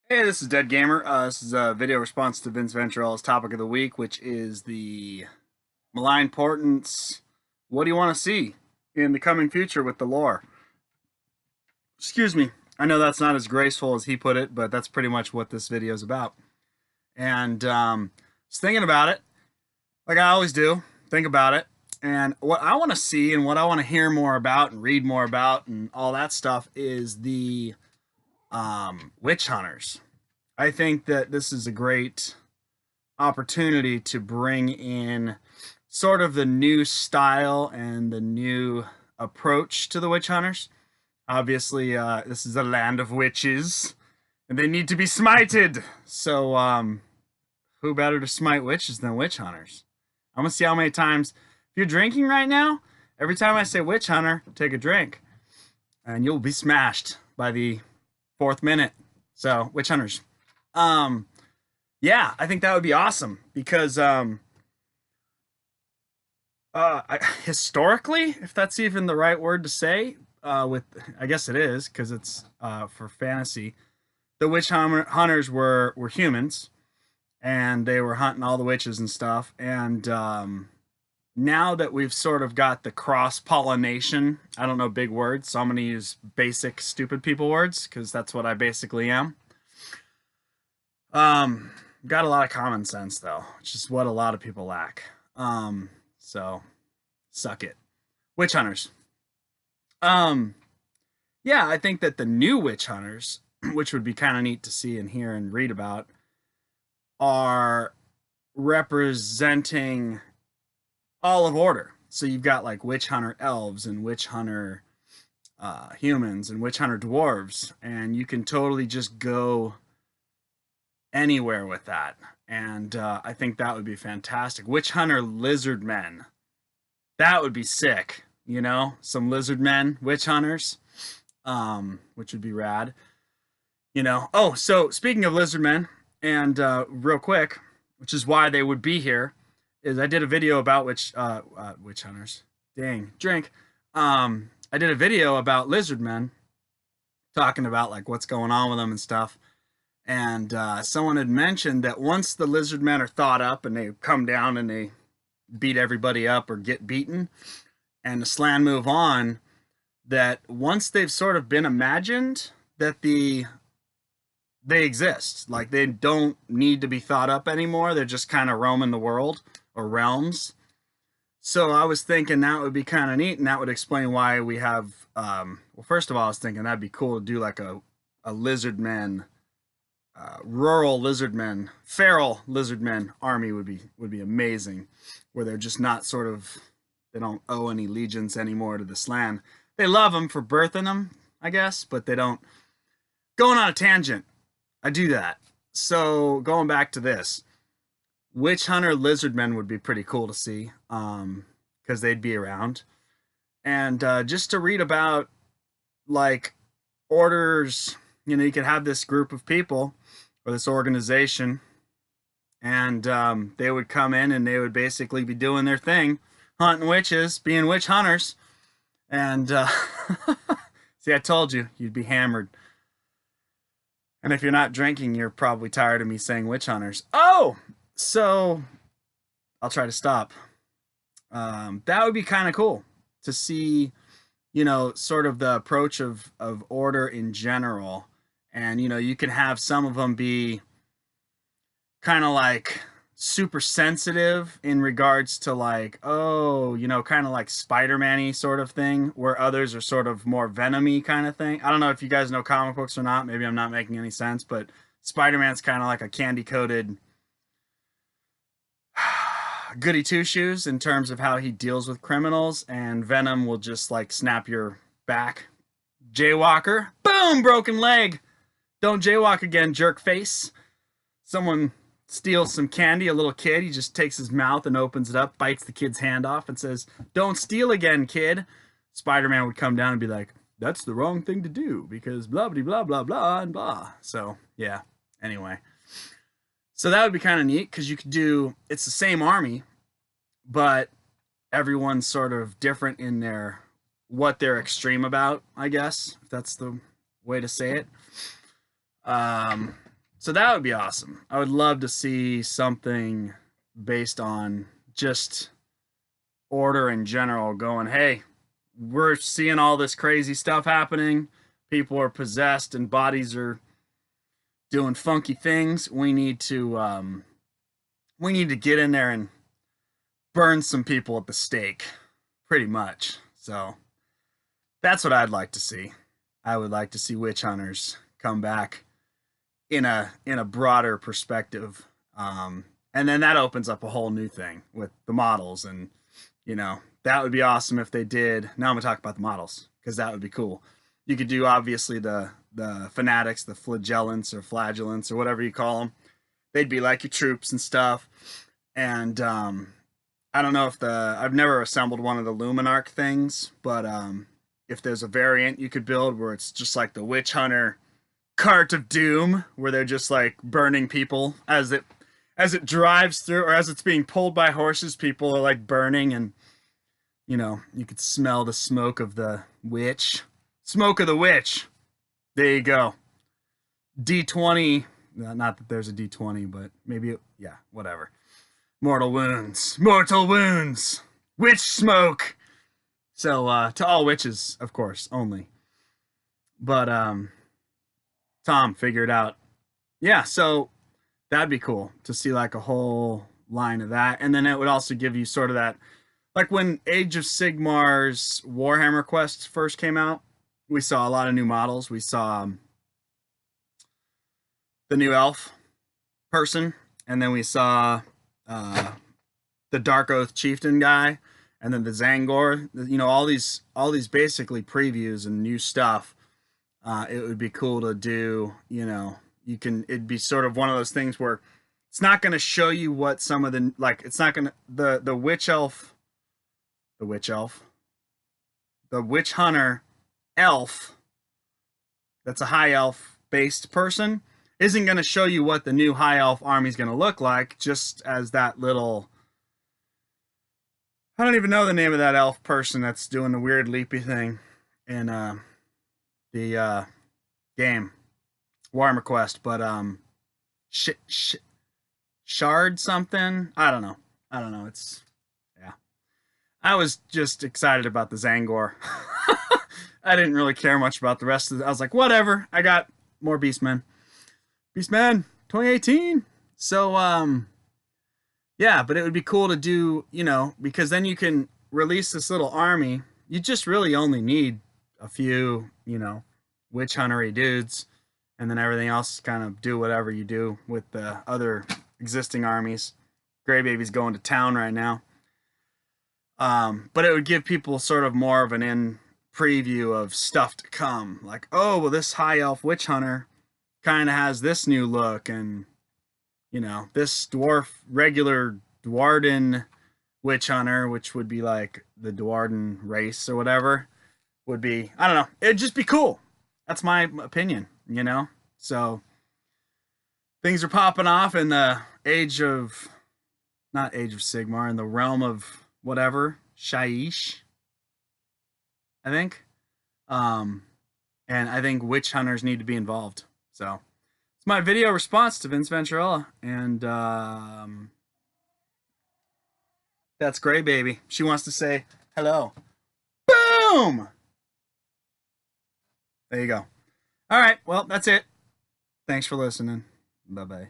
Hey, this is Dead Gamer. This is a video response to Vince Venturella's topic of the week, which is the malign portents. What do you want to see in the coming future with the lore? Excuse me. I know that's not as graceful as he put it, but that's pretty much what this video is about. And just thinking about it, like I always do, think about it. And what I want to see and what I want to hear more about and read more about and all that stuff is the witch hunters. I think that this is a great opportunity to bring in sort of the new style and the new approach to the witch hunters. Obviously, this is a land of witches, and they need to be smited. So, who better to smite witches than witch hunters? I'm gonna see how many times. If you're drinking right now, every time I say witch hunter, take a drink, and you'll be smashed by the 4th minute. So, witch hunters. Yeah, I think that would be awesome because historically, if that's even the right word to say, with I guess it is because it's for fantasy. The witch hunters were humans, and they were hunting all the witches and stuff. And now that we've sort of got the cross pollination, I don't know big words, so I'm gonna use basic stupid people words because that's what I basically am. Got a lot of common sense though, which is what a lot of people lack. So suck it. Witch hunters. Yeah, I think that the new witch hunters, which would be kind of neat to see and hear and read about, are representing all of order. So you've got like witch hunter elves and witch hunter humans and witch hunter dwarves, and you can totally just go anywhere with that. And I think that would be fantastic. Witch hunter lizard men. That would be sick, you know? Some lizard men, witch hunters, which would be rad. You know, oh, so speaking of lizard men, and real quick, which is why they would be here, is I did a video about witch hunters. Dang, drink. I did a video about lizard men, talking about like what's going on with them and stuff. And someone had mentioned that once the lizard men are thought up and they come down and they beat everybody up or get beaten, and the slan move on, that once they've sort of been imagined, that they exist. Like they don't need to be thought up anymore. They're just kind of roaming the world or realms. So I was thinking that would be kind of neat, and that would explain why we have. Well, first of all, I was thinking that'd be cool to do like a lizard man. Rural lizardmen, feral lizardmen army would be amazing, where they're just not sort of, they don't owe any allegiance anymore to the slan. They love them for birthing them, I guess, but they don't. Going on a tangent, I do that. So going back to this, witch hunter lizardmen would be pretty cool to see, because they'd be around, and just to read about like orders. You know, you could have this group of people or this organization, and they would come in and they would basically be doing their thing, hunting witches, being witch hunters. And see, I told you, you'd be hammered. And if you're not drinking, you're probably tired of me saying witch hunters. Oh, so I'll try to stop. That would be kind of cool to see, you know, sort of the approach of order in general. And, you know, you can have some of them be kind of like super sensitive in regards to like, oh, you know, kind of like Spider-Man-y sort of thing, where others are sort of more Venom-y kind of thing. I don't know if you guys know comic books or not. Maybe I'm not making any sense, but Spider-Man's kind of like a candy-coated goody two-shoes in terms of how he deals with criminals, and Venom will just like snap your back. Jaywalker, boom, broken leg. Don't jaywalk again, jerk face. Someone steals some candy, a little kid, he just takes his mouth and opens it up, bites the kid's hand off and says, "Don't steal again, kid." Spider-Man would come down and be like, "That's the wrong thing to do because blah, blah, blah, blah, blah, and blah." So, yeah, anyway. So that would be kind of neat because you could do, it's the same army, but everyone's sort of different in their, what they're extreme about, I guess, if that's the way to say it. So that would be awesome. I would love to see something based on just order in general going, hey, we're seeing all this crazy stuff happening. People are possessed and bodies are doing funky things. We need to get in there and burn some people at the stake, pretty much. So that's what I'd like to see. I would like to see witch hunters come back in a broader perspective, and then that opens up a whole new thing with the models, and that would be awesome if they did. Now I'm gonna talk about the models because that would be cool. You could do obviously the fanatics, the flagellants or whatever you call them. They'd be like your troops and stuff. And I don't know if I've never assembled one of the Luminarch things, but if there's a variant you could build where it's just like the witch hunter cart of doom, where they're just like burning people as it drives through, or as it's being pulled by horses, people are like burning, and you could smell the smoke of the witch. Smoke of the witch. There you go. D20. Not that there's a D20, but maybe, yeah, whatever. Mortal wounds. Mortal wounds. Witch smoke. So, to all witches, of course, only. But, Tom figured out. Yeah, so that'd be cool to see like a whole line of that. And then it would also give you sort of that, like when Age of Sigmar's Warhammer Quest first came out, we saw a lot of new models. We saw the new elf person, and then we saw the Dark Oath Chieftain guy, and then the Zangor. All these basically previews and new stuff. It would be cool to do. It'd be sort of one of those things where it's not going to show you what some of the, like, it's not going to, the witch hunter elf, that's a high elf based person, isn't going to show you what the new high elf army is going to look like, just as that little, I don't even know the name of that elf person that's doing the weird leapy thing in the game Warhammer Quest, but shard something, I don't know. It's, yeah, I was just excited about the Zangor. I didn't really care much about the rest of it. I was like, whatever. I got more Beastmen. Beastman 2018. So, yeah, but it would be cool to do, because then you can release this little army. You just really only need a few, witch huntery dudes, and then everything else kind of do whatever you do with the other existing armies. Grey Baby's going to town right now. But it would give people sort of more of an preview of stuff to come, like, oh, well, this high elf witch hunter kind of has this new look, and this regular Dwarden witch hunter, which would be like the Dwarden race or whatever, would be, I don't know, it'd just be cool. That's my opinion, so things are popping off in the not Age of Sigmar, in the realm of whatever, Shaiish, I think. And I think witch hunters need to be involved. So it's my video response to Vince Venturella. And that's Grey Baby. She wants to say hello. Boom! There you go. All right. Well, that's it. Thanks for listening. Bye-bye.